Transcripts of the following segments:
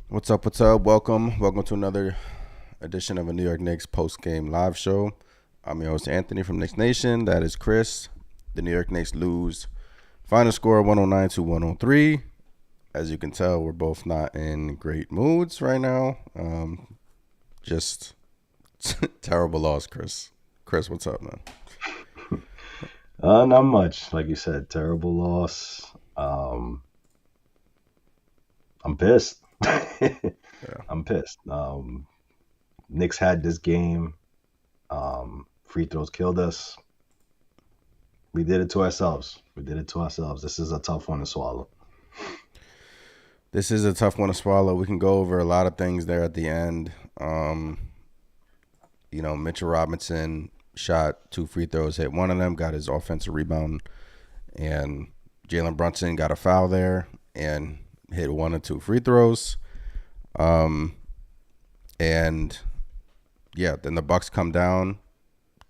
What's up? What's up? Welcome to another edition of a New York Knicks post-game live show. I'm your host Anthony from Knicks Nation. That is Chris. The New York Knicks lose. Final score 109 to 103. As you can tell, we're both not in great moods right now. Just terrible loss, Chris. Chris, what's up, man? Not much. Like you said, terrible loss. I'm pissed. Yeah. I'm pissed. Knicks had this game. Free throws killed us. We did it to ourselves. We did it to ourselves. This is a tough one to swallow. This is a tough one to swallow. We can go over a lot of things there at the end. Mitchell Robinson shot two free throws, hit one of them, got his offensive rebound, and Jalen Brunson got a foul there and hit one or two free throws. Um, and yeah, then the Bucks come down.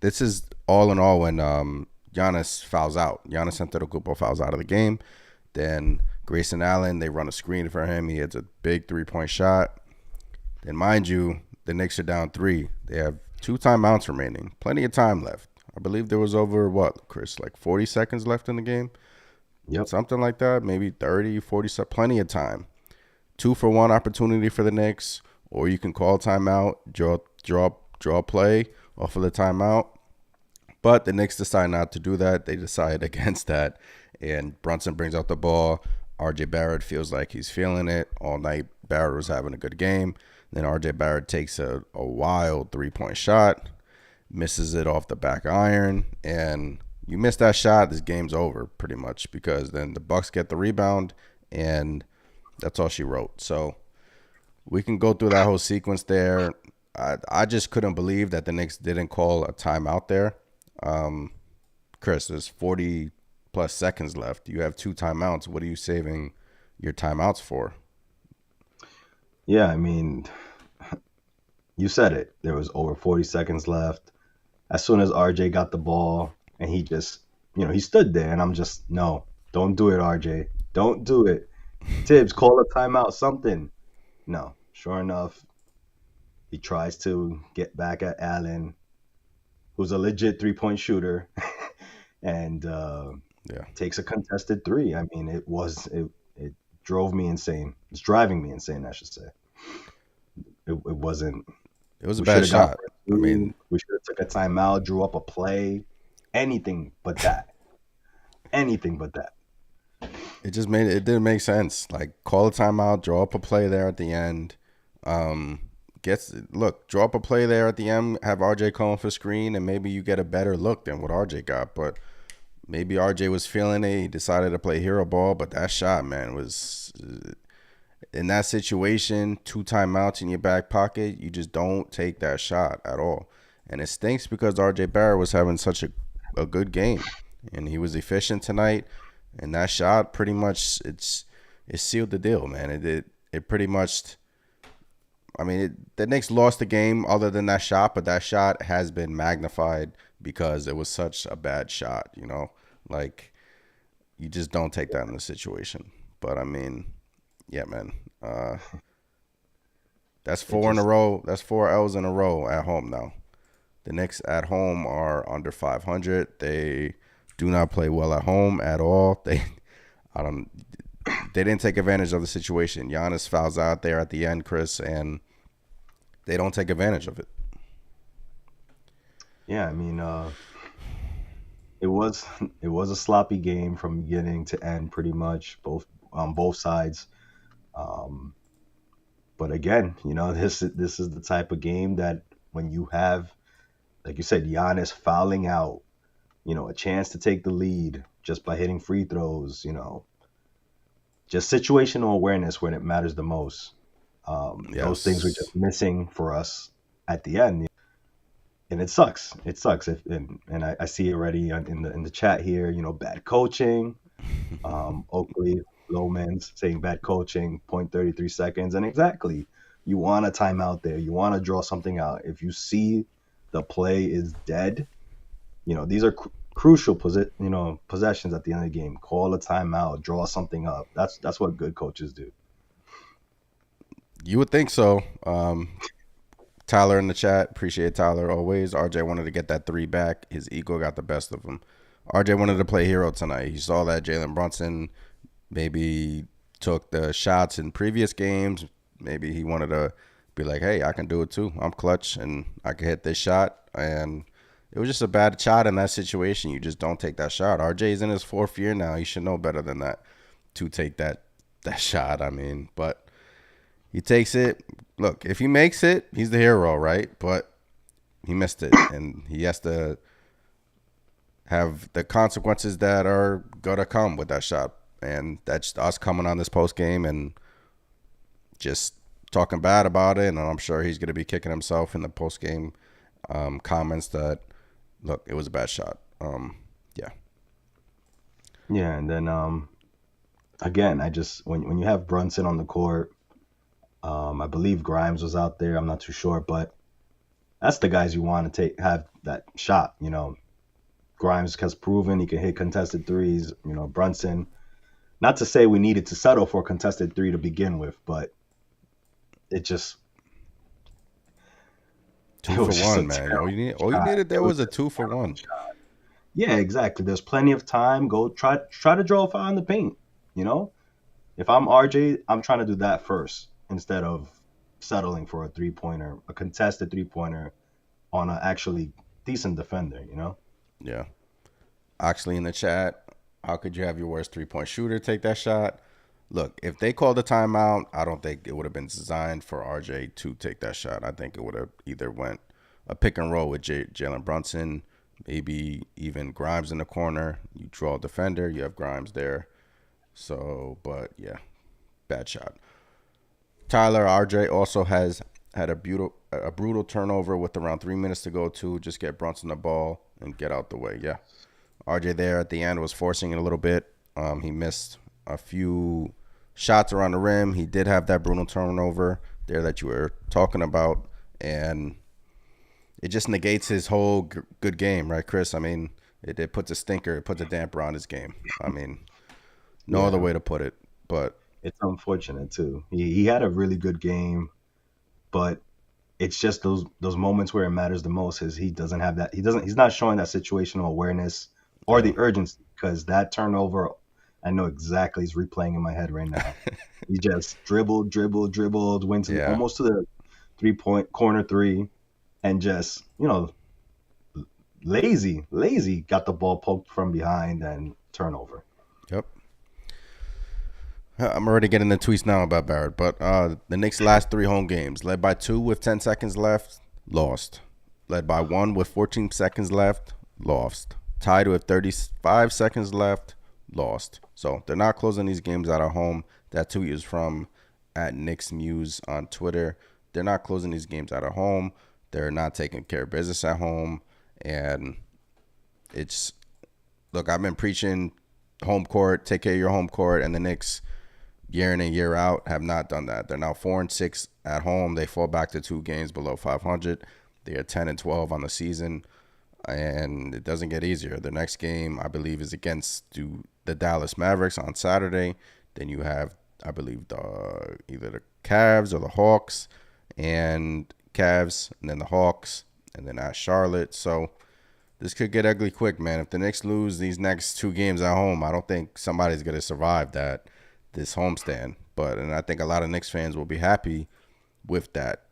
This is all in all when Giannis fouls out. Giannis Antetokounmpo fouls out of the game. Then Grayson Allen, they run a screen for him. He hits a big 3-point shot. Then, mind you, the Knicks are down three. They have two timeouts remaining. Plenty of time left. I believe there was over, what, Chris, like 40 seconds left in the game? Yep. Something like that. Maybe 30, 40, plenty of time. 2-for-1 opportunity for the Knicks, or you can call timeout, draw play off of the timeout. But the Knicks decide not to do that. They decide against that. And Brunson brings out the ball. RJ Barrett feels like he's feeling it all night. Barrett was having a good game. Then RJ Barrett takes a wild 3-point shot, misses it off the back iron. And you miss that shot, this game's over pretty much, because then the Bucks get the rebound, and that's all she wrote. So we can go through that whole sequence there. I just couldn't believe that the Knicks didn't call a timeout there. Chris, there's 40 plus seconds left. You have two timeouts. What are you saving your timeouts for? Yeah, I mean, you said it. There was over 40 seconds left. As soon as RJ got the ball and he just, he stood there and I'm just, no, don't do it, RJ. Don't do it. Tibbs, call a timeout, something. No, sure enough, he tries to get back at Allen, who's a legit 3-point shooter, and Yeah. takes a contested three. I mean, it drove me insane. It's driving me insane, I should say. It wasn't. It was a We should bad have gone shot. for I two. mean, We should have took a timeout, drew up a play, anything but that. Anything but that. it didn't make sense. Like, call a timeout, draw up a play there at the end. Draw up a play there at the end, have RJ calling for screen, and maybe you get a better look than what RJ got. But maybe RJ was feeling it. He decided to play hero ball, but that shot, man, was in that situation, two timeouts in your back pocket, you just don't take that shot at all. And it stinks because RJ Barrett was having such a good game, and he was efficient tonight. And that shot pretty much it sealed the deal, man. It pretty much. I mean, the Knicks lost the game other than that shot, but that shot has been magnified because it was such a bad shot. Like, you just don't take that in the situation. But I mean, yeah, man. That's It four in a just row. That's four L's in a row at home now. The Knicks at home are under 500. They do not play well at home at all. I don't. They didn't take advantage of the situation. Giannis fouls out there at the end, Chris, and they don't take advantage of it. yeah, I mean, it was it was a sloppy game from beginning to end, pretty much both on both sides. Um, but again, this is the type of game that when you have, like you said, Giannis fouling out, a chance to take the lead just by hitting free throws, just situational awareness when it matters the most. Those things were Yes. just missing for us at the end, and it sucks. It sucks. And I see already in the chat here, bad coaching. Oakley Lomans saying bad coaching, 0.33 seconds, and exactly, you want a timeout there. You want to draw something out. If you see the play is dead, these are crucial possessions at the end of the game. Call a timeout, draw something up. That's what good coaches do. You would think so. Tyler in the chat, appreciate Tyler always. RJ wanted to get that three back. His ego got the best of him. RJ wanted to play hero tonight. He saw that Jalen Brunson maybe took the shots in previous games. Maybe he wanted to be like, hey, I can do it too. I'm clutch and I can hit this shot. And it was just a bad shot in that situation. You just don't take that shot. RJ's in his fourth year now. He should know better than that to take that shot. I mean, but he takes it. Look, if he makes it, he's the hero, right? But he missed it, and he has to have the consequences that are gonna come with that shot. And that's us coming on this post game and just talking bad about it. And I'm sure he's gonna be kicking himself in the post game comments that look, it was a bad shot. Yeah. Yeah, and then again, I just when you have Brunson on the court, I believe Grimes was out there. I'm not too sure, but that's the guys you want to have that shot. Grimes has proven he can hit contested threes. Brunson. Not to say we needed to settle for a contested three to begin with, but it just Two for one, man. All you needed there was a 2-for-1. Yeah, exactly. There's plenty of time. Go try to draw a foul in the paint. If I'm RJ, I'm trying to do that first instead of settling for a 3-pointer, a contested 3-pointer on an actually decent defender. Yeah. Actually, in the chat, how could you have your worst 3-point shooter take that shot? Look, if they called a timeout, I don't think it would have been designed for RJ to take that shot. I think it would have either went a pick and roll with Jalen Brunson, maybe even Grimes in the corner. You draw a defender, you have Grimes there. So, but yeah, bad shot. Tyler, RJ also has had a brutal turnover with around 3 minutes to go to just get Brunson the ball and get out the way. Yeah. RJ there at the end was forcing it a little bit. He missed a few shots around the rim. He did have that brutal turnover there that you were talking about, and it just negates his whole good game, right, Chris? I mean, it puts a stinker, it puts a damper on his game. I mean, no other way to put it. But it's unfortunate too. He had a really good game, but it's just those moments where it matters the most is he doesn't have that. He's not showing that situational awareness or the urgency, because that turnover, I know exactly, he's replaying in my head right now. He just dribbled, went almost to the 3-point corner three, and just lazy got the ball poked from behind and turnover. Yep. I'm already getting the tweets now about Barrett, but the Knicks' last 3 home games, led by 2 with 10 seconds left, lost. Led by 1 with 14 seconds left, lost. Tied with 35 seconds left, lost. So they're not closing these games out at home. That tweet is from @KnicksMuse on Twitter. They're not closing these games out at home. They're not taking care of business at home. And it's, look, I've been preaching home court, take care of your home court, and the Knicks, year in and year out, have not done that. They're now 4-6 at home. They fall back to 2 games below 500. They are 10-12 on the season, and it doesn't get easier. The next game, I believe, is against the Dallas Mavericks on Saturday. Then you have, I believe, either the Cavs or the Hawks, and Cavs, and then the Hawks, and then at Charlotte. So this could get ugly quick, man. If the Knicks lose these next 2 games at home, I don't think somebody's going to survive this homestand. And I think a lot of Knicks fans will be happy with that.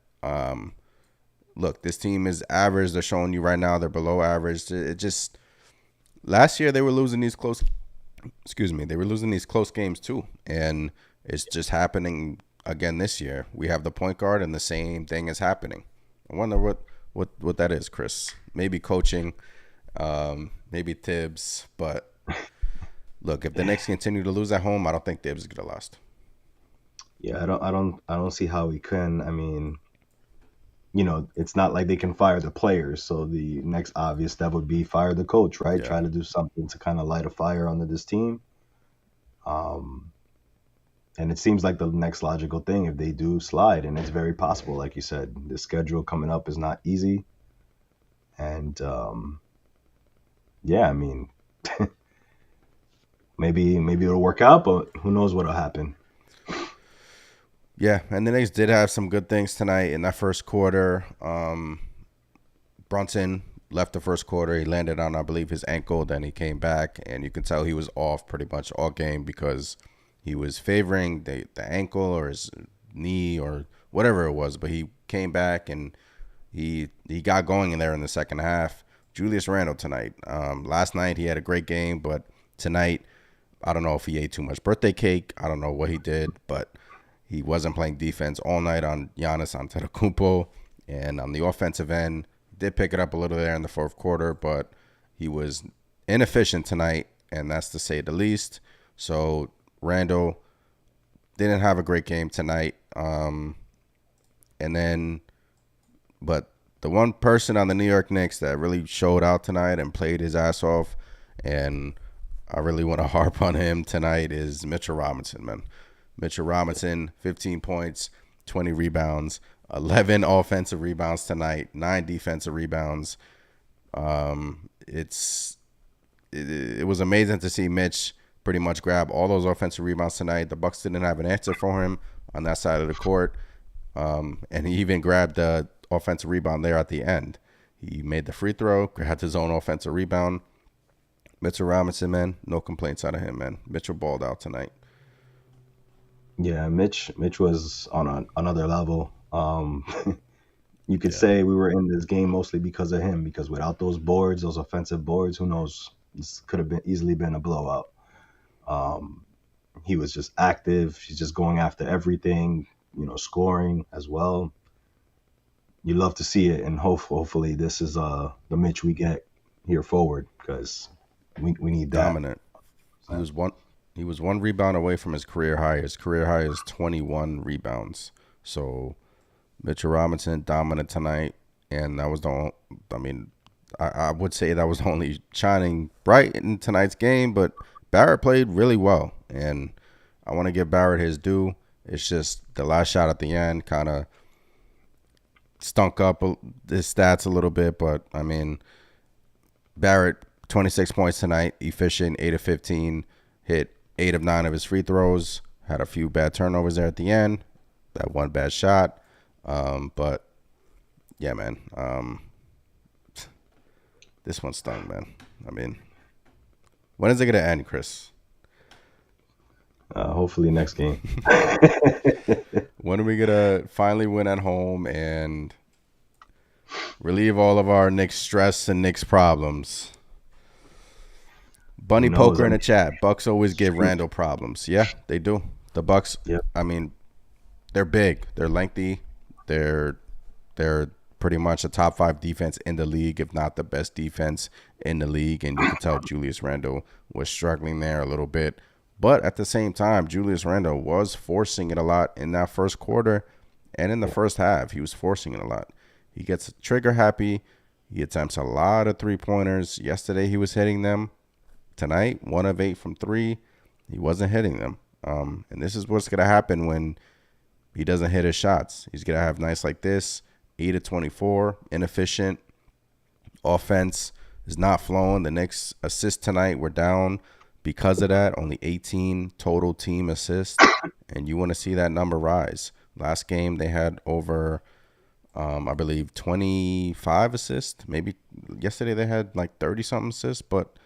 Look, this team is average. They're showing you right now they're below average. It just, last year they were losing these close. They were losing these close games too, and it's just happening again this year. We have the point guard, and the same thing is happening. I wonder what that is, Chris. Maybe coaching, maybe Tibbs, but look, if the Knicks continue to lose at home, I don't think Tibbs is gonna last. Yeah, I don't see how he can. I mean, it's not like they can fire the players. So the next obvious step would be fire the coach, right? Yeah. Try to do something to kind of light a fire under this team. And it seems like the next logical thing if they do slide, and it's very possible, like you said, the schedule coming up is not easy. And yeah, I mean, maybe it'll work out, but who knows what'll happen. Yeah, and the Knicks did have some good things tonight in that first quarter. Brunson left the first quarter. He landed on, I believe, his ankle. Then he came back, and you can tell he was off pretty much all game because he was favoring the ankle or his knee or whatever it was. But he came back and he got going in there in the second half. Julius Randle tonight. Last night he had a great game, but tonight I don't know if he ate too much birthday cake. I don't know what he did, but he wasn't playing defense all night on Giannis Antetokounmpo. And on the offensive end, did pick it up a little there in the fourth quarter, but he was inefficient tonight, and that's to say the least. So Randall didn't have a great game tonight. And then, but the one person on the New York Knicks that really showed out tonight and played his ass off, and I really want to harp on him tonight, is Mitchell Robinson, man. Mitchell Robinson, 15 points, 20 rebounds, 11 offensive rebounds tonight, 9 defensive rebounds. It was amazing to see Mitch pretty much grab all those offensive rebounds tonight. The Bucks didn't have an answer for him on that side of the court, and he even grabbed the offensive rebound there at the end. He made the free throw, grabbed his own offensive rebound. Mitchell Robinson, man, no complaints out of him, man. Mitchell balled out tonight. Yeah, Mitch was on another level. You could Yeah, say we were in this game mostly because of him. Because without those boards, those offensive boards, who knows? This could have been easily been a blowout. Um, he was just active. He's just going after everything. Scoring as well. You love to see it, and hopefully this is the Mitch we get here forward because we need that. dominant. He was one. He was one rebound away from his career high. His career high is 21 rebounds. So Mitchell Robinson dominant tonight, and that was I mean, I would say that was the only shining bright in tonight's game. But Barrett played really well, and I want to give Barrett his due. It's just the last shot at the end kind of stunk up his stats a little bit, but I mean, Barrett 26 points tonight, efficient, 8 of 15, hit 8 of 9 of his free throws, had a few bad turnovers there at the end, that one bad shot, but yeah, man, this one stung, man. I mean, when is it gonna end, Chris? Hopefully next game. When are we gonna finally win at home and relieve all of our Knicks stress and Knicks problems? Who Bunny knows? Poker I in the mean, chat. Bucks always give Randall problems. Yeah, they do. The Bucks. yeah, I mean, they're big. They're lengthy. They're they're pretty much a top 5 defense in the league, if not the best defense in the league. And you could tell Julius Randle was struggling there a little bit. But at the same time, Julius Randle was forcing it a lot in that first quarter and in the yeah, first half. He was forcing it a lot. He gets trigger happy. He attempts a lot of 3-pointers. Yesterday he was hitting them. Tonight, 1 of 8 from 3. He wasn't hitting them. And this is what's going to happen when he doesn't hit his shots. He's going to have nights like this, 8 of 24, inefficient. Offense is not flowing. The Knicks assists tonight were down because of that. Only 18 total team assists. And you want to see that number rise. Last game, they had over, I believe, 25 assists. Maybe yesterday they had like 30-something assists. But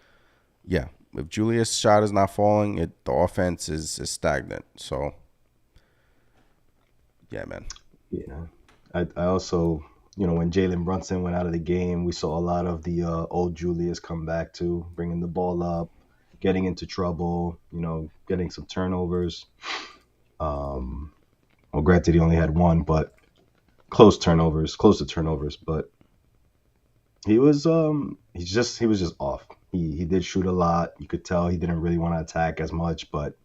yeah, if Julius' shot is not falling, the offense is stagnant. So, yeah, man. yeah. I also, when Jalen Brunson went out of the game, we saw a lot of the old Julius come back to bringing the ball up, getting into trouble, getting some turnovers. Well, granted, he only had one, but close to turnovers. But he was just off. He did shoot a lot. You could tell he didn't really want to attack as much, but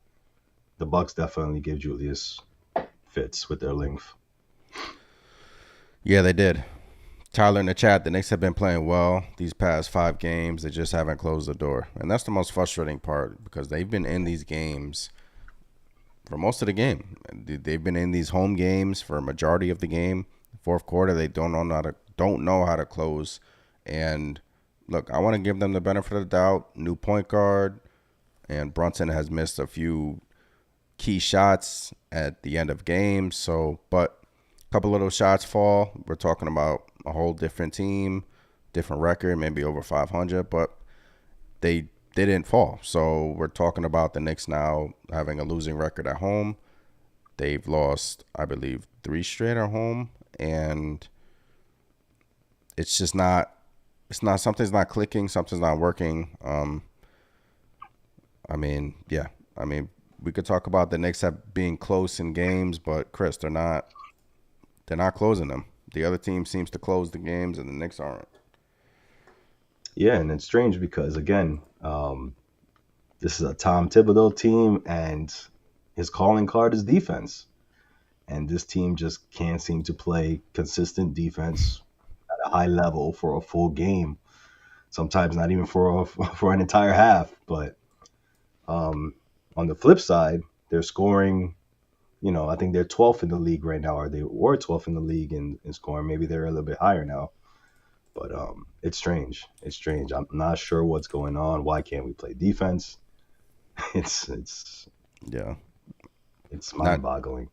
the Bucks definitely give Julius fits with their length. Yeah, they did. Tyler in the chat, the Knicks have been playing well these past 5 games. They just haven't closed the door. And that's the most frustrating part because they've been in these games for most of the game. They've been in these home games for a majority of the game. Fourth quarter, they don't know how to close. And look, I want to give them the benefit of the doubt. New point guard, and Brunson has missed a few key shots at the end of games. So, but a couple of those shots fall. We're talking about a whole different team, different record, maybe over 500, but they didn't fall. So we're talking about the Knicks now having a losing record at home. They've lost, I believe, 3 straight at home, and it's just not. It's not something's not clicking. Something's not working. I mean, yeah. I mean, we could talk about the Knicks being close in games, but Chris, they're not. They're not closing them. The other team seems to close the games, and the Knicks aren't. Yeah, and it's strange because again, this is a Tom Thibodeau team, and his calling card is defense. And this team just can't seem to play consistent defense at a high level for a full game. Sometimes not even for an entire half. But on the flip side, they're scoring. I think they're 12th in the league right now, or they were 12th in the league in scoring. Maybe they're a little bit higher now. But it's strange. It's strange. I'm not sure what's going on. Why can't we play defense? It's Yeah, it's not. mind-boggling.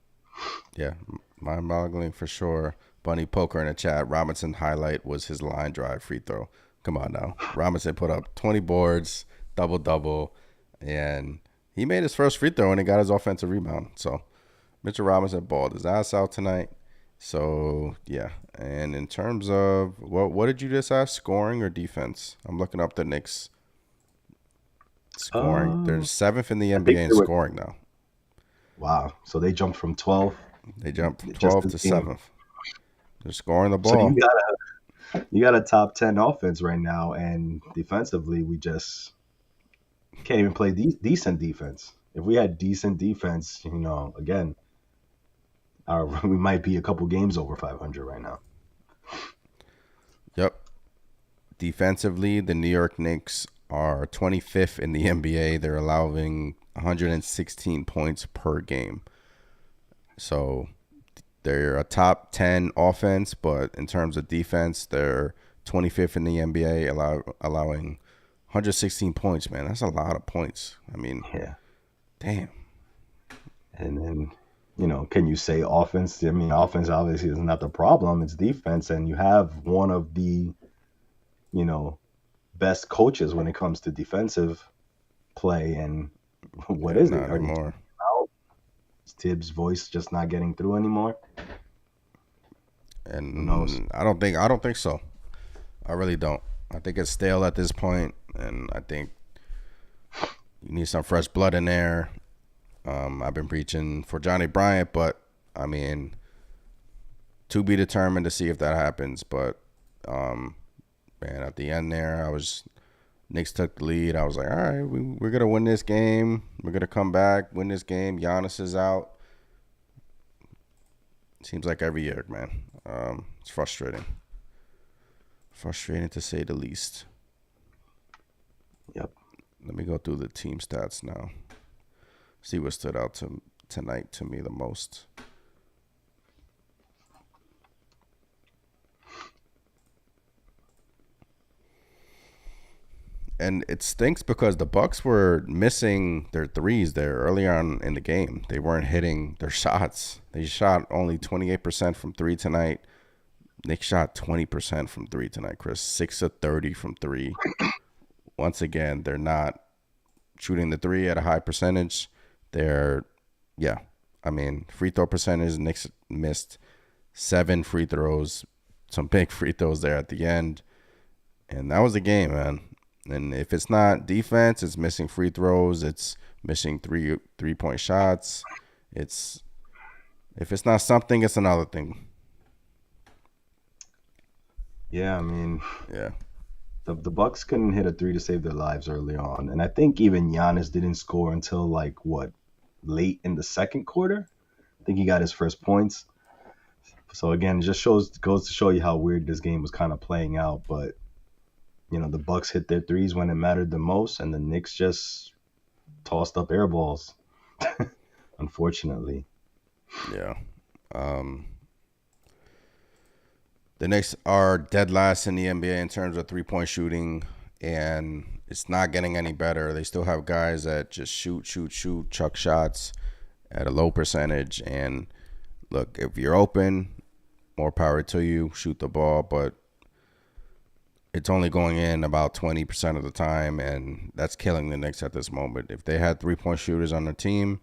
Yeah, mind-boggling for sure. Bunny Poker in the chat. Robinson highlight was his line drive free throw. Come on now. Robinson put up 20 boards, double, and he made his first free throw and he got his offensive rebound. So Mitchell Robinson balled his ass out tonight. So, yeah. And in terms of, what did you just ask, scoring or defense? I'm looking up the Knicks scoring. They're Um, 7th in the I think NBA in they were. scoring now. Wow. So they jumped from 12 They jumped from just 12th this to game. 7th. They're scoring the So ball. you got a top 10 offense right now, and defensively we just can't even play decent defense. If we had decent defense, again, we might be a couple games over 500 right now. Yep. Defensively, the New York Knicks are 25th in the NBA. They're allowing 116 points per game. So they're a top 10 offense, but in terms of defense, they're 25th in the NBA, allowing 116 points, man. That's a lot of points. I mean, Yeah. damn. And then, can you say offense? I mean, offense obviously is not the problem. It's defense. And you have one of the, you know, best coaches when it comes to defensive play. And what Yeah, is it? not Are you anymore. out? Is Tibbs' voice just not getting through anymore? Who knows? And I don't think so. I really don't. I think it's stale at this point, and I think you need some fresh blood in there. I've been preaching for Johnny Bryant, but I mean, to be determined to see if that happens. But man, at the end there, Knicks took the lead. I was like, all right, we're gonna win this game. We're gonna come back, win this game. Giannis is out. Seems like every year, man. It's frustrating. Frustrating to say the least. Yep. Let me go through the team stats now. See what stood out tonight to me the most. And it stinks because the Bucks were missing their threes there early on in the game. They weren't hitting their shots. They shot only 28% from three tonight. Knicks shot 20% from three tonight, Chris. 6 of 30 from three. Once again, they're not shooting the three at a high percentage. I mean, free throw percentage, Knicks missed 7 free throws, some big free throws there at the end. And that was the game, man. And if it's not defense, it's missing free throws, it's missing three-point shots. If it's not something, it's another thing. Yeah, I mean, Yeah. the Bucks couldn't hit a three to save their lives early on, and I think even Giannis didn't score until like what, late in the second quarter. I think he got his first points. So again, it just goes to show you how weird this game was kind of playing out. But the Bucks hit their threes when it mattered the most, and the Knicks just tossed up air balls. Unfortunately. Yeah. The Knicks are dead last in the NBA in terms of three-point shooting, and it's not getting any better. They still have guys that just shoot, chuck shots. at a low percentage. And look, if you're open, more power to you. Shoot the ball, but it's only going in about 20% of the time, and that's killing the Knicks at this moment. If they had 3-point shooters on their team,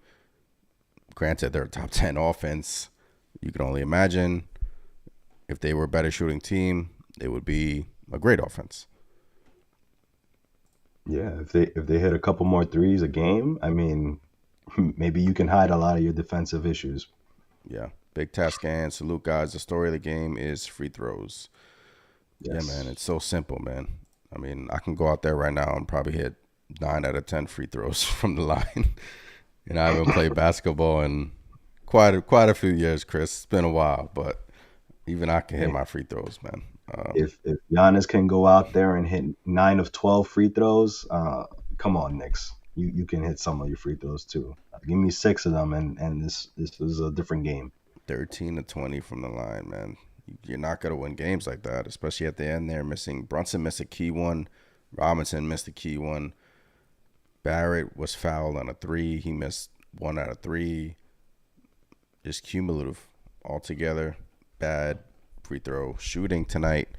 granted they're a top 10 offense, you can only imagine if they were a better shooting team, it would be a great offense. Yeah, if they hit a couple more threes a game, I mean, maybe you can hide a lot of your defensive issues. Yeah. Big task and salute, guys. The story of the game is free throws. Yeah, man. Yes. It's so simple, man. I mean, I can go out there right now and probably hit 9 out of 10 free throws from the line. And I haven't played basketball in quite a few years, Chris. It's been a while, but even I can hit Hey, my free throws, man. if Giannis can go out there and hit 9 of 12 free throws, come on, Knicks. You can hit some of your free throws too. Give me 6 of them, and this is a different game. 13 to 20 from the line, man. You're not going to win games like that, especially at the end there. Brunson missed a key one. Robinson missed a key one. Barrett was fouled on a 3. He missed 1 out of 3. Just cumulative altogether. Bad free throw shooting tonight.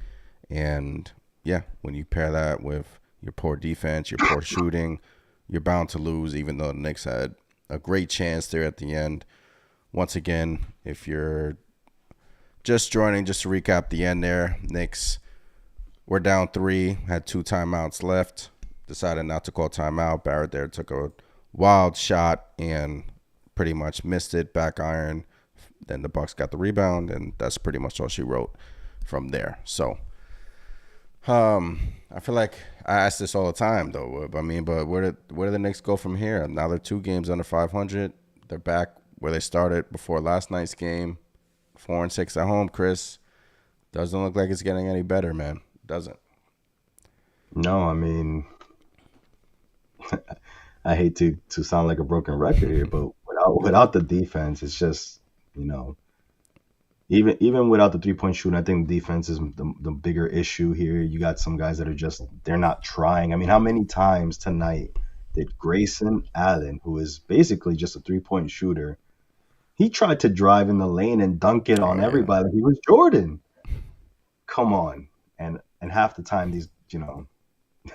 And yeah, when you pair that with your poor defense, your poor shooting, you're bound to lose, even though the Knicks had a great chance there at the end. Once again, if you're just joining, just to recap the end there, Knicks were down 3, had 2 timeouts left, decided not to call timeout. Barrett there took a wild shot and pretty much missed it, back iron. Then the Bucks got the rebound, and that's pretty much all she wrote from there. So, I feel like I ask this all the time, though. I mean, but where do the Knicks go from here? Now they're 2 games under 500. They're back where they started before last night's game, 4-6 at home. Chris, doesn't look like it's getting any better, man. Doesn't. No, I mean, I hate to sound like a broken record here, but without the defense, it's just, you know, even without the 3-point shooting, I think defense is the bigger issue here. You got some guys that are just, they're not trying. I mean, how many times tonight did Grayson Allen, who is basically just a 3-point shooter, he tried to drive in the lane and dunk it on Oh yeah, everybody. He was Jordan. Come on. And half the time these,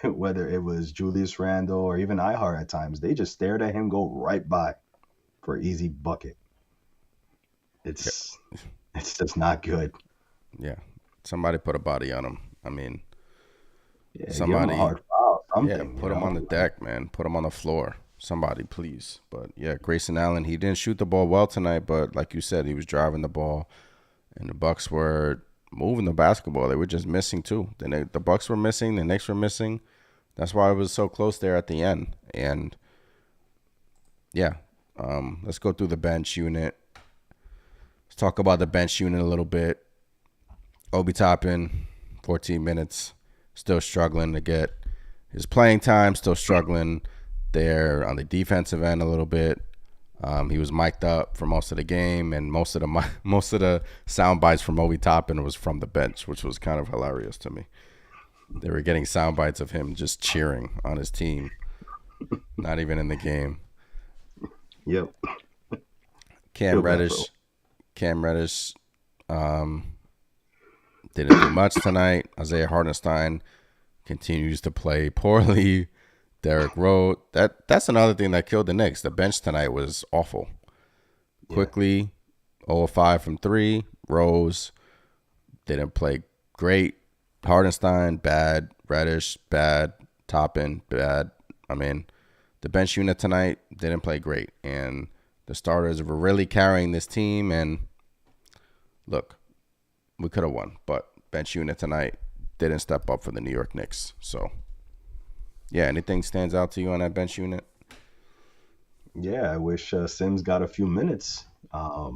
whether it was Julius Randle or even Ihart at times, they just stared at him go right by for an easy bucket. yeah, It's it's just not good. yeah. Somebody put a body on him. I mean, Yeah, give him a somebody, hard foul, yeah, something, put him on the deck, man. Put him on the floor. Somebody, please. But yeah, Grayson Allen, he didn't shoot the ball well tonight, but like you said, he was driving the ball, and the Bucks were moving the basketball. They were just missing too. The Bucks were missing. The Knicks were missing. That's why it was so close there at the end. And yeah, let's go through the bench unit. Let's talk about the bench unit a little bit. Obi Toppin, 14 minutes, still struggling to get his playing time, still struggling there on the defensive end a little bit. He was mic'd up for most of the game, and most of the sound bites from Obi Toppin was from the bench, which was kind of hilarious to me. They were getting sound bites of him just cheering on his team, not even in the game. Yep. Cam Feel bad for Reddish, Cam Reddish, um, didn't do much tonight. Isaiah Hartenstein continues to play poorly. Derrick Rose. That's another thing that killed the Knicks. The bench tonight was awful. Yeah. Quickly, 0 of 5 from 3. Rose didn't play great. Hardenstein, bad. Reddish, bad. Toppin, bad. I mean, the bench unit tonight didn't play great. And the starters were really carrying this team. And look, we could have won. But bench unit tonight didn't step up for the New York Knicks. So, yeah, anything stands out to you on that bench unit? Yeah, I wish Sims got a few minutes. I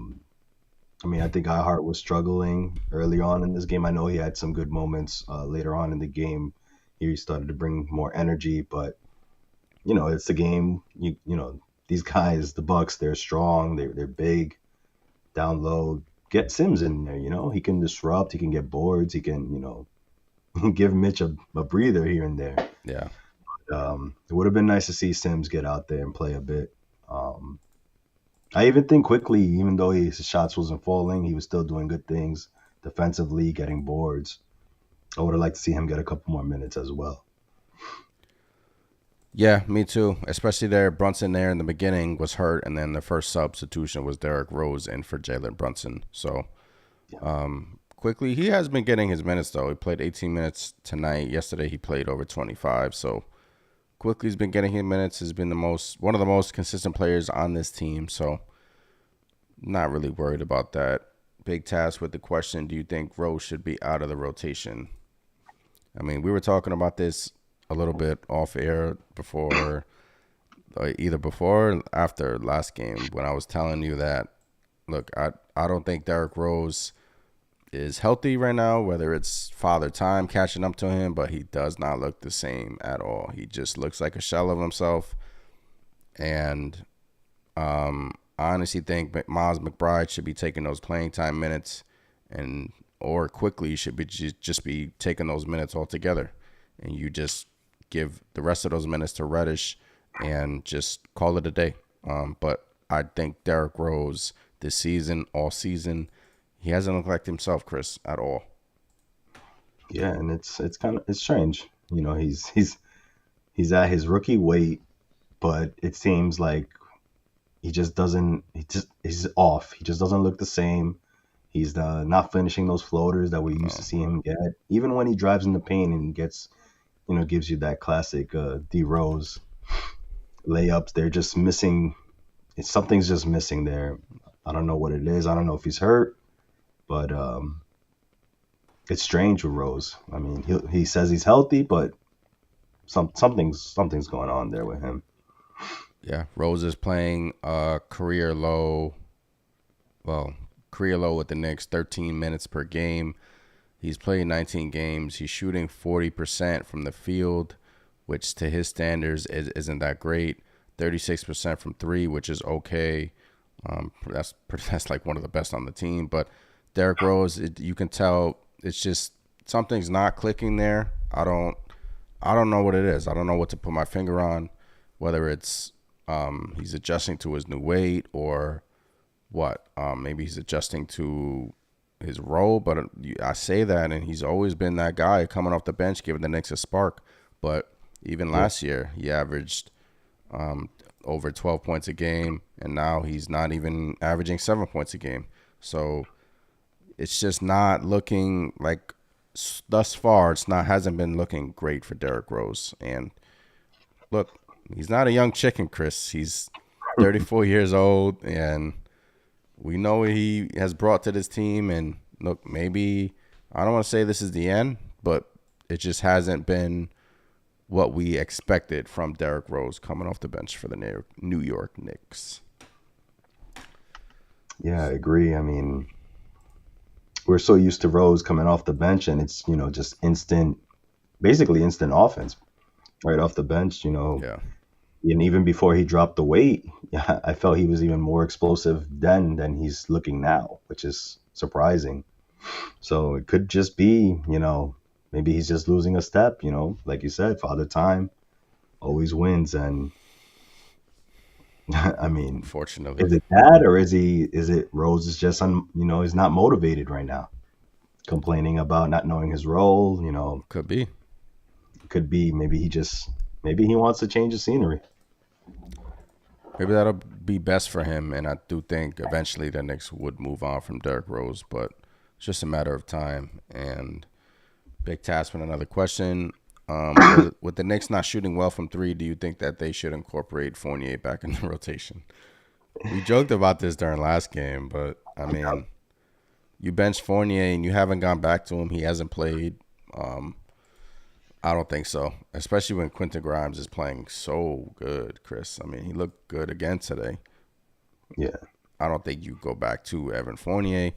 mean, I think Ihart was struggling early on in this game. I know he had some good moments later on in the game. He started to bring more energy, but it's the game. These guys, the Bucks, they're strong. They're big, down low. Get Sims in there. He can disrupt. He can get boards. He can give Mitch a breather here and there. Yeah. It would have been nice to see Sims get out there and play a bit. I even think quickly, even though his shots wasn't falling, he was still doing good things defensively, getting boards. I would have liked to see him get a couple more minutes as well. Yeah, me too. Especially there, Brunson there in the beginning was hurt, and then the first substitution was Derrick Rose in for Jalen Brunson. So Yeah, quickly, he has been getting his minutes though. He played 18 minutes tonight. Yesterday he played over 25. So quickly's been getting his minutes. Has been one of the most consistent players on this team. So not really worried about that. Big task with the question: do you think Rose should be out of the rotation? I mean, we were talking about this a little bit off air before, either before or after last game when I was telling you that, look, I don't think Derrick Rose is healthy right now, whether it's father time catching up to him, but he does not look the same at all. He just looks like a shell of himself. And I honestly think Miles McBride should be taking those playing time minutes, and or quickly should be just be taking those minutes altogether, and you just give the rest of those minutes to Reddish and just call it a day. But I think Derrick Rose this season, all season, he hasn't looked like himself, Chris, at all. yeah, and it's kind of it's strange. He's at his rookie weight, but it seems like he just doesn't. He's off. He just doesn't look the same. He's not finishing those floaters that we used to see him get. Even when he drives in the paint and gets, gives you that classic D Rose layups, they're just missing. Something's just missing there. I don't know what it is. I don't know if he's hurt, but it's strange with Rose. I mean, he says he's healthy, but something's going on there with him. Yeah, Rose is playing career low. Well, career low with the Knicks, 13 minutes per game. He's playing 19 games. He's shooting 40% from the field, which to his standards isn't that great. 36% from three, which is okay. That's like one of the best on the team. But Derrick Rose, you can tell it's just something's not clicking there. I don't know what it is. I don't know what to put my finger on, whether it's he's adjusting to his new weight or what. Maybe he's adjusting to his role, but I say that, and he's always been that guy coming off the bench, giving the Knicks a spark. But even Yeah, last year, he averaged over 12 points a game, and now he's not even averaging 7 points a game. So it's just not looking like thus far. It's not hasn't been looking great for Derrick Rose. And look, he's not a young chicken, Chris. He's 34 years old, and we know what he has brought to this team. And look, maybe I don't want to say this is the end, but it just hasn't been what we expected from Derrick Rose coming off the bench for the New York Knicks. yeah, I agree. I mean, we're so used to Rose coming off the bench, and it's just basically instant offense right off the bench. Yeah, And even before he dropped the weight, yeah, I felt he was even more explosive then than he's looking now, which is surprising. So it could just be, maybe he's just losing a step. Like you said, Father Time always wins, and I mean, unfortunately, is it that, or is it Rose is just he's not motivated right now, complaining about not knowing his role. could be. It could be maybe he wants to change the scenery. Maybe that'll be best for him, and I do think eventually the Knicks would move on from Derrick Rose, but it's just a matter of time. And Big Task with another question. With the Knicks not shooting well from three, do you think that they should incorporate Fournier back in the rotation? We joked about this during last game, but I mean, you bench Fournier and you haven't gone back to him. He hasn't played. I don't think so, especially when Quentin Grimes is playing so good, Chris. I mean, he looked good again today. Yeah, I don't think you go back to Evan Fournier.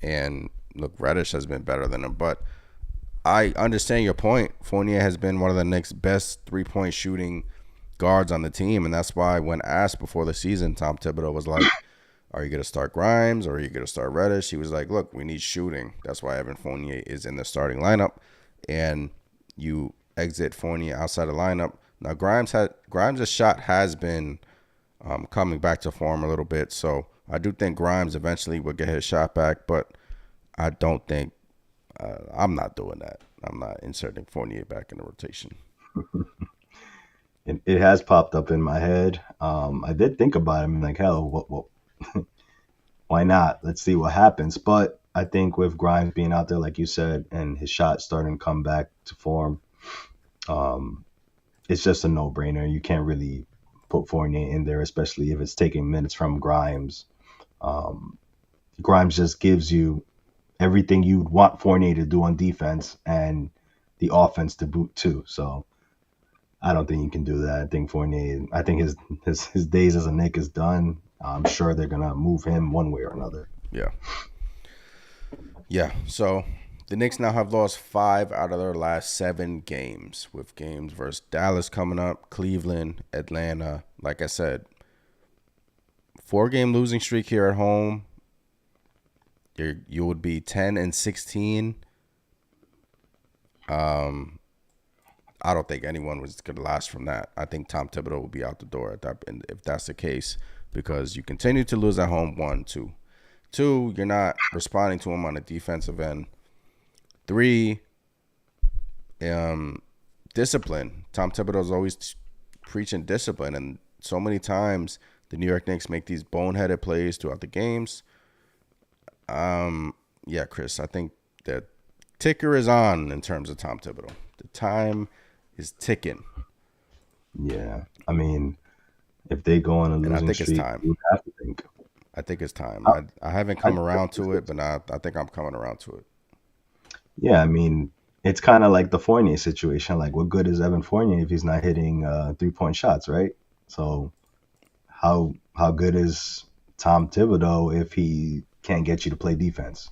And look, Reddish has been better than him, but I understand your point. Fournier has been one of the Knicks' best three-point shooting guards on the team, and that's why when asked before the season, Tom Thibodeau was like, are you going to start Grimes or are you going to start Reddish? He was like, look, we need shooting. That's why Evan Fournier is in the starting lineup, and you exit Fournier outside the lineup. Now, Grimes' shot has been coming back to form a little bit. So I do think Grimes eventually will get his shot back, but I don't think I'm not doing that. I'm not inserting Fournier back in the rotation. It has popped up in my head. I did think about him, like, hell, why not? Let's see what happens. But I think with Grimes being out there, like you said, and his shot starting to come back to form, um, it's just a no-brainer. You can't really put Fournier in there, especially if it's taking minutes from Grimes. Um, Grimes just gives you everything you'd want Fournier to do on defense and the offense to boot too. So I don't think you can do that. I think Fournier. I think his days as a Knick is done. I'm sure they're gonna move him one way or another. Yeah. Yeah. So the Knicks now have lost 5 out of their last 7 games, with games versus Dallas coming up, Cleveland, Atlanta. Like I said, 4-game losing streak here at home. You would be 10-16. I don't think anyone was going to last from that. I think Tom Thibodeau will be out the door at that, if that's the case, because you continue to lose at home. 1, 2. 2, you're not responding to him on the defensive end. 3, discipline. Tom Thibodeau's always preaching discipline, and so many times the New York Knicks make these boneheaded plays throughout the games. Yeah, Chris, I think the ticker is on in terms of Tom Thibodeau. The time is ticking. Yeah, I mean, if they go on a And I losing think it's streak, time. you have to think. I think it's time. I, I haven't I, come around to it, but I think I'm coming around to it. yeah, I mean, it's kind of like the Fournier situation. Like, what good is Evan Fournier if he's not hitting 3-point shots, right? So how good is Tom Thibodeau if he can't get you to play defense?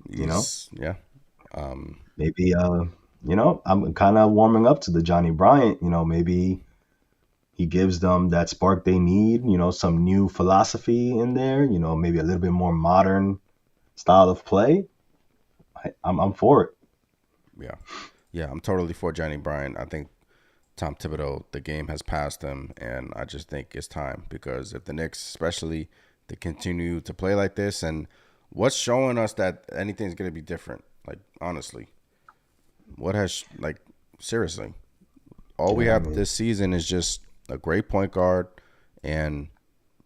You know, Yeah. maybe I'm kind of warming up to the Johnny Bryant. Maybe he gives them that spark they need. Some new philosophy in there. Maybe a little bit more modern style of play. I'm for it. Yeah. Yeah, I'm totally for Johnny Bryant. I think Tom Thibodeau, the game has passed him, and I just think it's time, because if the Knicks, especially, they continue to play like this, and what's showing us that anything's going to be different? Like, honestly, what has, like, seriously, all we Yeah, I have mean, this season is just a great point guard, and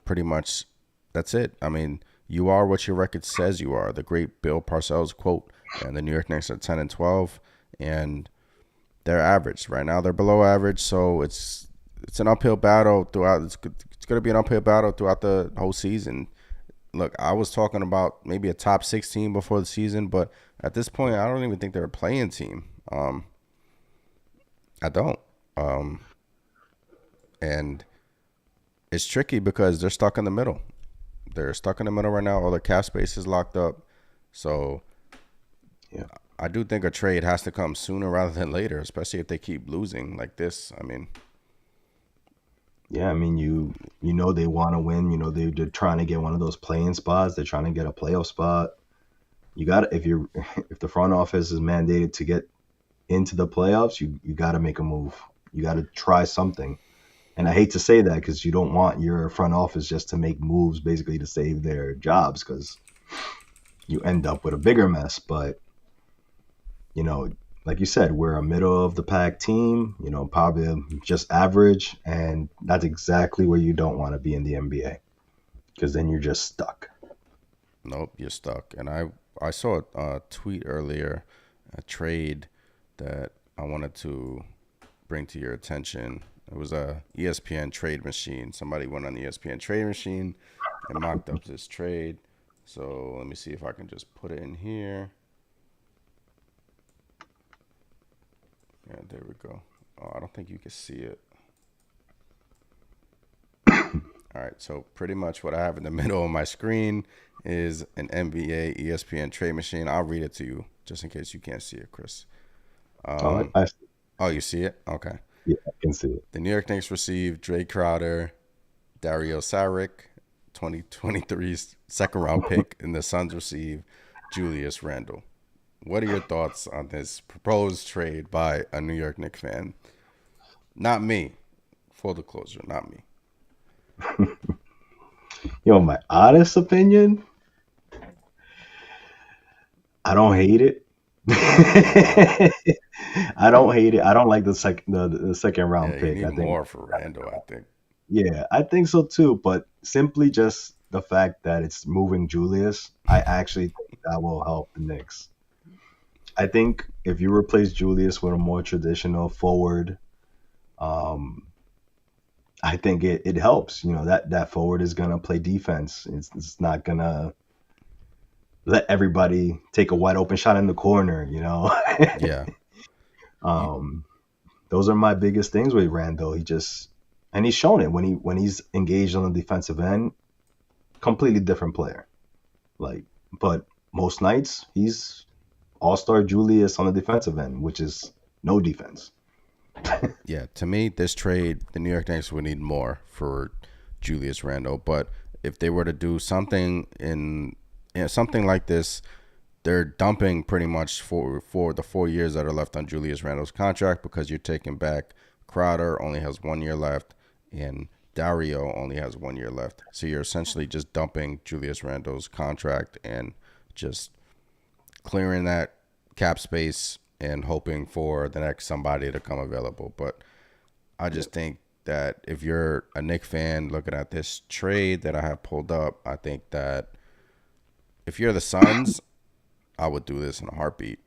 pretty much that's it. I mean, you are what your record says you are. The great Bill Parcells quote. And the New York Knicks are 10-12, and they're average right now. They're below average, so it's an uphill battle throughout. It's going to be an uphill battle throughout the whole season. Look, I was talking about maybe a top 16 before the season, but at this point, I don't even think they're a playing team. I don't. And it's tricky because they're stuck in the middle. They're stuck in the middle right now. All their cap space is locked up. So yeah. I do think a trade has to come sooner rather than later, especially if they keep losing like this. I mean, Yeah, I mean, they want to win. They're trying to get one of those playing spots. They're trying to get a playoff spot. You got to if the front office is mandated to get into the playoffs, you got to make a move. You got to try something. And I hate to say that because you don't want your front office just to make moves basically to save their jobs, because you end up with a bigger mess. But you know, like you said, we're a middle of the pack team, probably just average. And that's exactly where you don't want to be in the NBA, because then you're just stuck. nope, you're stuck. And I saw a tweet earlier, a trade that I wanted to bring to your attention. It was a ESPN trade machine. Somebody went on the ESPN trade machine and mocked up this trade. So let me see if I can just put it in here. Yeah, there we go. Oh, I don't think you can see it. All right, so pretty much what I have in the middle of my screen is an NBA ESPN trade machine. I'll read it to you just in case you can't see it, Chris. Oh, Um, oh, you see it? Okay. yeah, I can see it. The New York Knicks received Dre Crowder, Dario Saric, 2023's second round pick, and the Suns receive Julius Randle. What are your thoughts on this proposed trade by a New York Knicks fan? Not me. Full disclosure, not me. My honest opinion, I don't hate it. I don't hate it. I don't like the second Yeah, round you pick. need I think, more for Randall, I think. yeah, I think so too. But simply just the fact that it's moving Julius, I actually think that will help the Knicks. I think if you replace Julius with a more traditional forward, um, I think it helps. That forward is gonna play defense. It's not gonna let everybody take a wide open shot in the corner. Yeah. You, um, those are my biggest things with Randall. And he's shown it when he's engaged on the defensive end. Completely different player. Like, but most nights he's all-star Julius on the defensive end, which is no defense. yeah, to me, this trade, the New York Knicks would need more for Julius Randle. But if they were to do something something like this, they're dumping pretty much for the 4 years that are left on Julius Randle's contract, because you're taking back Crowder only has 1 year left and Dario only has 1 year left. So you're essentially just dumping Julius Randle's contract and just clearing that cap space and hoping for the next somebody to come available. But I just think that if you're a Knicks fan looking at this trade that I have pulled up, I think that if you're the Suns, I would do this in a heartbeat.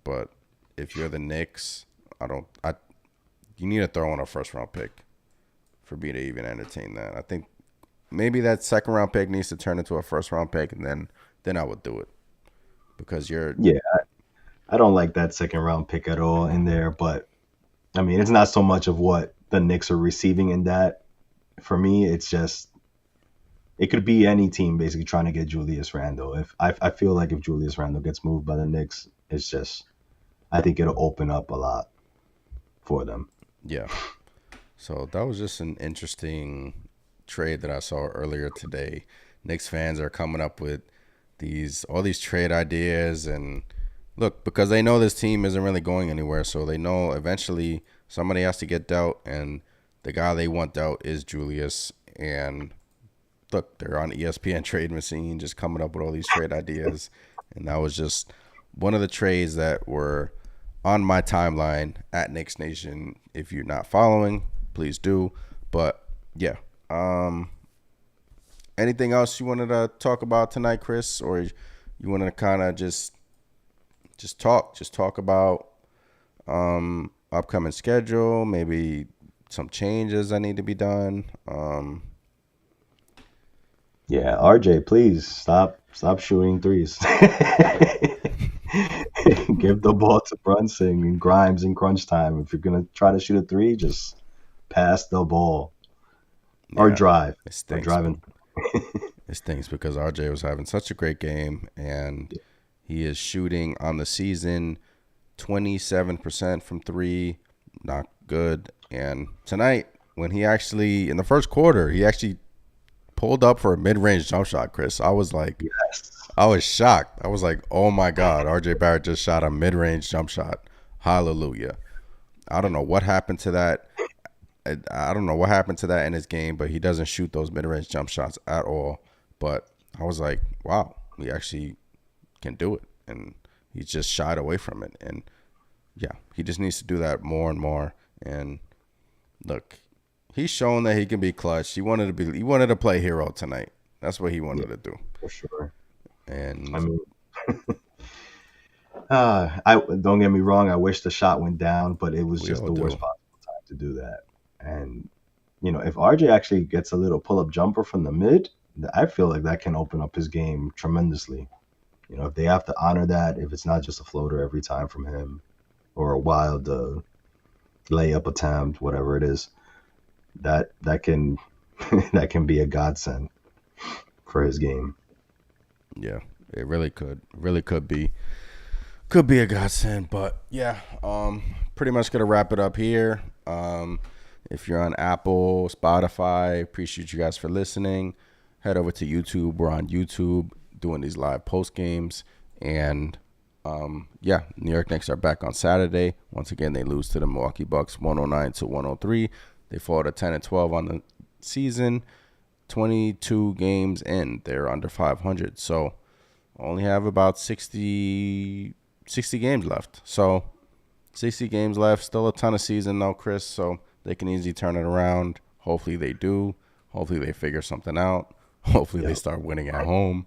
But if you're the Knicks, you need to throw in a first round pick for me to even entertain that. I think maybe that second round pick needs to turn into a first round pick, and then I would do it, because you're Yeah, I don't like that second round pick at all in there. But I mean, it's not so much of what the Knicks are receiving in that. For me, it's just it could be any team basically trying to get Julius Randle. If I feel like if Julius Randle gets moved by the Knicks, it's just I think it'll open up a lot for them. yeah. So that was just an interesting trade that I saw earlier today. Knicks fans are coming up with all these trade ideas, and look, because they know this team isn't really going anywhere, so they know eventually somebody has to get dealt, and the guy they want dealt is Julius. And look, they're on ESPN Trade Machine just coming up with all these trade ideas, and that was just one of the trades that were on my timeline at Knicks Nation. If you're not following, please do. But yeah, anything else you wanted to talk about tonight, Chris, or you wanted to kind of just talk about upcoming schedule, maybe some changes that need to be done. Yeah, RJ, please stop shooting threes. Give the ball to Brunson and Grimes in crunch time. If you're gonna try to shoot a three, just pass the ball or Yeah, drive it or stinks. driving. It stinks because RJ was having such a great game, and he is shooting on the season 27% from three, not good. And tonight, when he actually in the first quarter, he actually pulled up for a mid-range jump shot. Chris, I was like, Yes. I was shocked. I was like, oh my God, RJ Barrett just shot a mid-range jump shot. Hallelujah. I don't know what happened to that. I don't know what happened to that in his game, but he doesn't shoot those mid-range jump shots at all. But I was like, wow, he actually can do it. And he just shied away from it. And yeah, he just needs to do that more and more. And look, he's shown that he can be clutch. He wanted to play hero tonight. That's what he wanted to do. For sure. I And mean, I don't get me wrong. I wish the shot went down, but it was we just all the worst do. possible time to do that. And if RJ actually gets a little pull-up jumper from the mid, I feel like that can open up his game tremendously. If they have to honor that, if it's not just a floater every time from him or a wild layup attempt, whatever it is, that can that can be a godsend for his game. Yeah, it really could. Really could be. Could be a godsend. But yeah, pretty much gonna wrap it up here. If you're on Apple, Spotify, appreciate you guys for listening. Head over to YouTube. We're on YouTube doing these live post games. And yeah, New York Knicks are back on Saturday. Once again, they lose to the Milwaukee Bucks 109-103. They fall to 10-12 on the season. 22 games in, they're under 500. So only have about 60 games left. So 60 games left. Still a ton of season though, Chris. So they can easily turn it around. Hopefully they do. Hopefully they figure something out. Hopefully they Yep. start winning at home.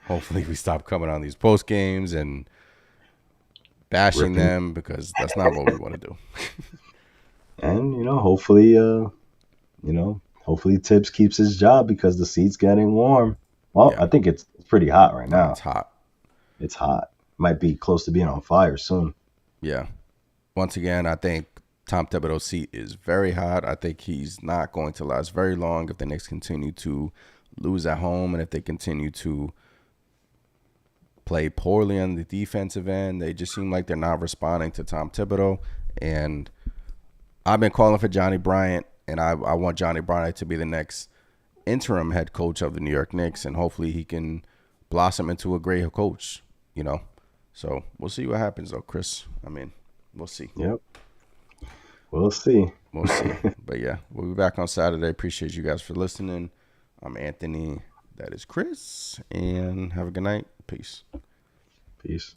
Hopefully we stop coming on these post games and bashing Ripping. them, because that's not what we want to do. And hopefully Tibbs keeps his job because the seat's getting warm. Well, Yeah. I think it's pretty hot right No, it's now. hot. It's hot. Might be close to being on fire soon. Yeah. Once again, I think Tom Thibodeau's seat is very hot. I think he's not going to last very long if the Knicks continue to lose at home, and if they continue to play poorly on the defensive end. They just seem like they're not responding to Tom Thibodeau. And I've been calling for Johnny Bryant, and I want Johnny Bryant to be the next interim head coach of the New York Knicks, and hopefully he can blossom into a great coach, you know. So we'll see what happens, though, Chris. I mean, we'll see. Yep. We'll see. We'll see. But, yeah, we'll be back on Saturday. Appreciate you guys for listening. I'm Anthony. That is Chris. And have a good night. Peace. Peace.